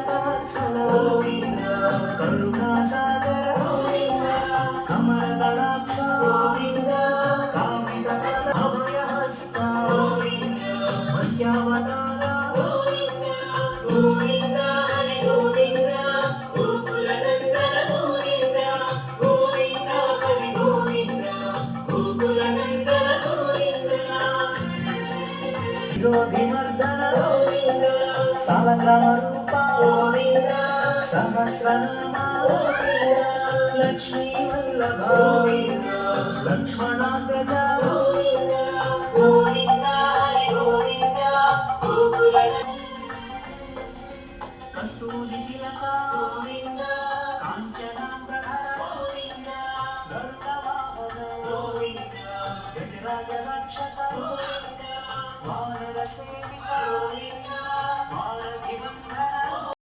గోవింద కరుణాసాగర గోవింద కమలదళాక్ష గోవింద కామిత అభయహస్త గోవింద మత్స్యావతార గోవింద గోవింద హరి గోవింద గోకులనందన గోవింద గోవింద హరి గోవింద గోకులనందన గోవింద విరోధిమర్దన గోవింద సాలగ్రామ గోవింద సహస్రనామ గోవింద లక్ష్మీ వల్లభ గోవింద లక్ష్మణాగ్రజ గోవింద గోవింద హరి గోవింద గోకుల కస్తూరి తిలక గోవింద